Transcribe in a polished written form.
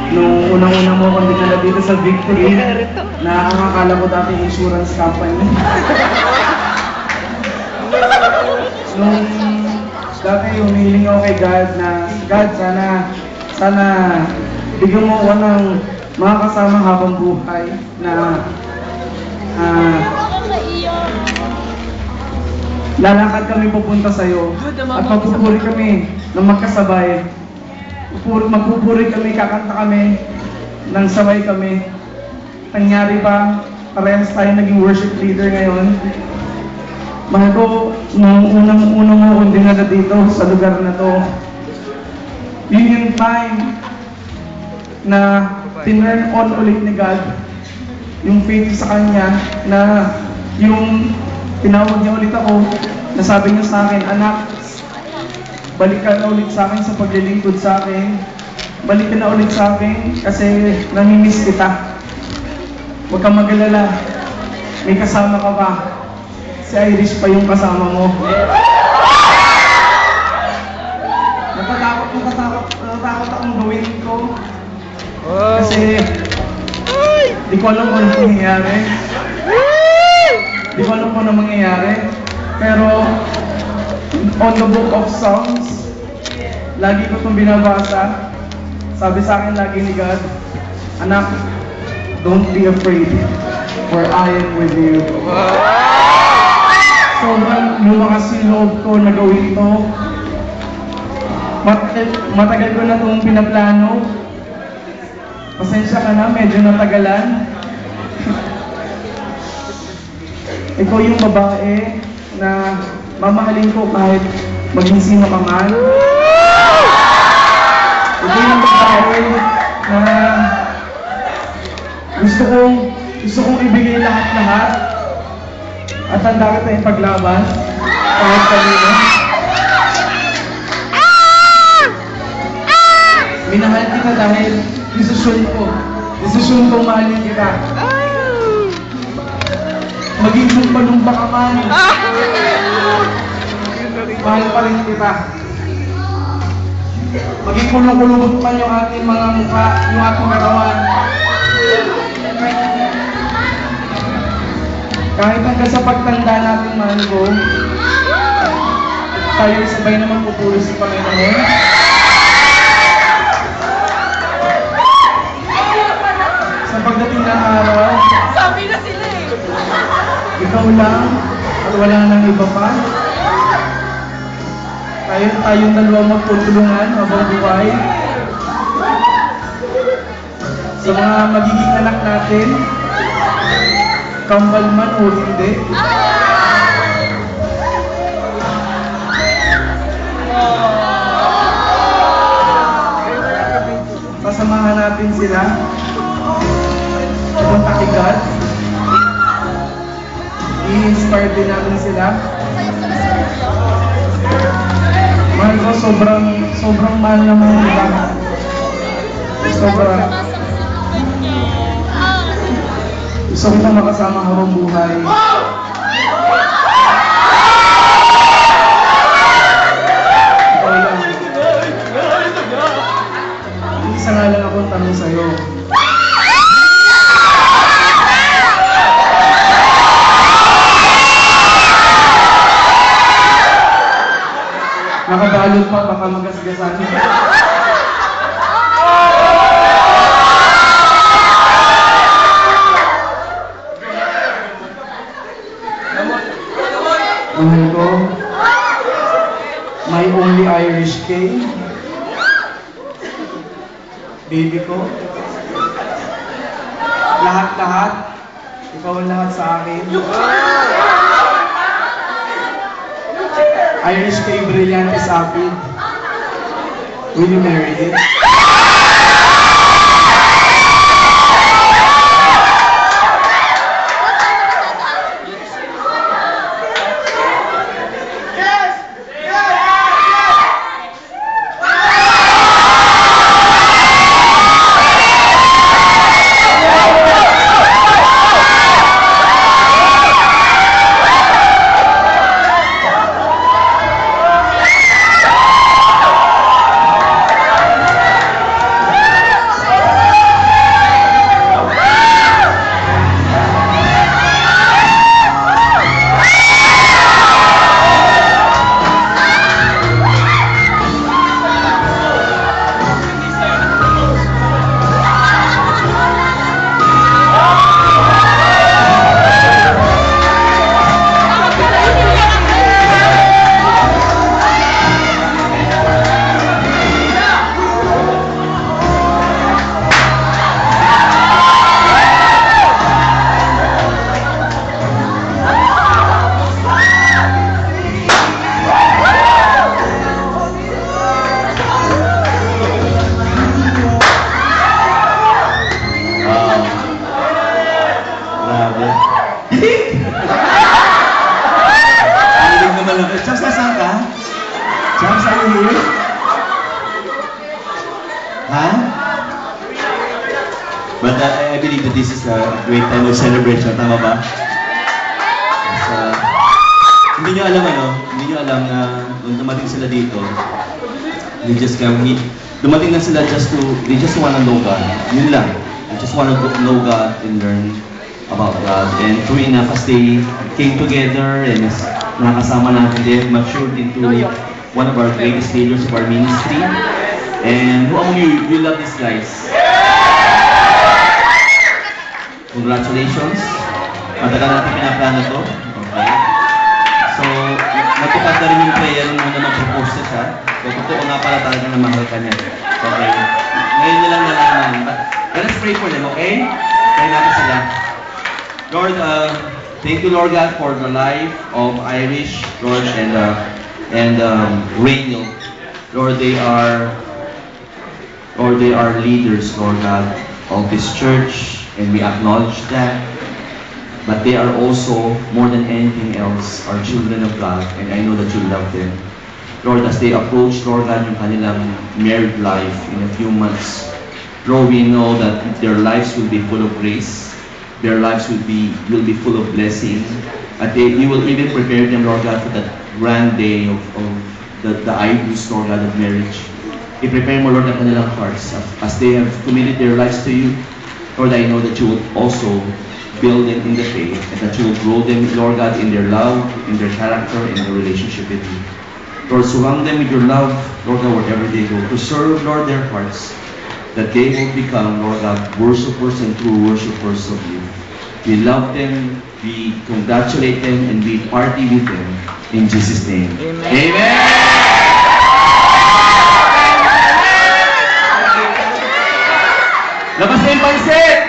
Nung unang-unang mo akong dinala dito sa Victory, na ang akala ko dati insurance company. Nung dati humiling ako kay God na, God, sana bigyan mo ako ng mga kasama habang buhay na lalakad kami pupunta sa'yo at magpupuri kami ng magkasabay. Magpupuri kami, kakanta kami, nang sabay kami. Nangyari pa, parehas tayo naging worship leader ngayon. Mahal ko, nung unang-unang mo akong dinala dito sa lugar na to, yun yung time na tinurn on ulit ni God yung faith sa Kanya, na yung tinawag niya ulit ako, nasabi niya sa akin, anak, balik ka na ulit sa akin sa paglilingkod sa akin. Balik ka na ulit sa akin kasi namimiss kita. Huwag kang mag-alala, may kasama ka pa. Si Irish pa yung kasama mo. Natatakot akong gawin ko. Kasi di ko alam kung ano mangyayari. Di ko alam kung ano mangyayari. Pero on the book of Psalms, lagi ko itong binabasa. Sabi sa akin lagi ni God, anak, don't be afraid, for I am with you. Sobrang lumakas yung loob ko na gawin ito. Matagal ko na itong pinaplano. Pasensya ka na, medyo natagalan. Ikaw yung babae na mamahalin ko kahit maging sino ka man. Ikaw yung babae na gusto kong ibigay lahat-lahat. At handa kita yung paglaban kahit kanino. Minahal kita dahil desisyon kong mahalin kita. Maging lumpa-lumpa ka man, mahal pa rin kita. Maging kulong-kulubot pa yung ating mga mukha, yung ating katawan. Kahit hanggang sa pagtanda natin, mahal ko, tayo sabay naman pupuri sa Panginoon. Sa pagdating ng araw, sabi na sila eh. Ikaw lang at wala nang iba pa. Tayong dalawa magtutulungan habang buhay. Sa mga magiging anak natin, kambal man o hindi. Pasamahan natin sila. Pupunta kay God. I-inspire din natin sila. Mahal ko, sobrang mahal naman nila. Sobrang. Gusto kita makasama habang buhay. Ikaw lang. Isa nga lang akong tanong sa'yo. Nakabalot pa, baka magasgasan. Mahal ko, my only Irish king, baby ko, lahat-lahat, ikaw ang lahat sa akin. Irish K. Brillantes Apid. Will you marry him? But I believe that this is a great time of celebration. Tama ba? Yes, hindi nyo alam na nung dumating sila dito, they just come meet. Dumating na sila they just want to know God. Yun lang. They just want to know God and learn about God. And true enough, as they came together and as nakasama natin, they have matured into one of our greatest leaders of our ministry. And who among you love these guys? Congratulations. Matagal natin pinaplano to. Okay. So, natupad na rin yung prayer nung muna mag-propose na siya. So, totoo nga pala talaga na mahal ka niya. Okay. Ngayon niya lang nalaman. But let's pray for them, okay? Pray natin sila. Lord, thank you, Lord God, for the life of Irish, Lord, and Rachel. Lord, they are leaders, Lord God, of this church, and we acknowledge that. But they are also, more than anything else, are children of God, and I know that you love them. Lord, as they approach, Lord God, yung kanilang married life in a few months, Lord, we know that their lives will be full of grace. Their lives will be full of blessing. And you will even prepare them, Lord God, for that grand day of the ideals, Lord God, of marriage. I-prepare mo, Lord, ang kanilang hearts as they have committed their lives to you. Lord, I know that you will also build them in the faith and that you will grow them, Lord God, in their love, in their character, in their relationship with you. Lord, surround them with your love, Lord God, wherever they go. Preserve, Lord, their hearts, that they will become, Lord God, worshipers and true worshipers of you. We love them, we congratulate them, and we party with them. In Jesus' name. Amen. Amen. Labas na yung pansit!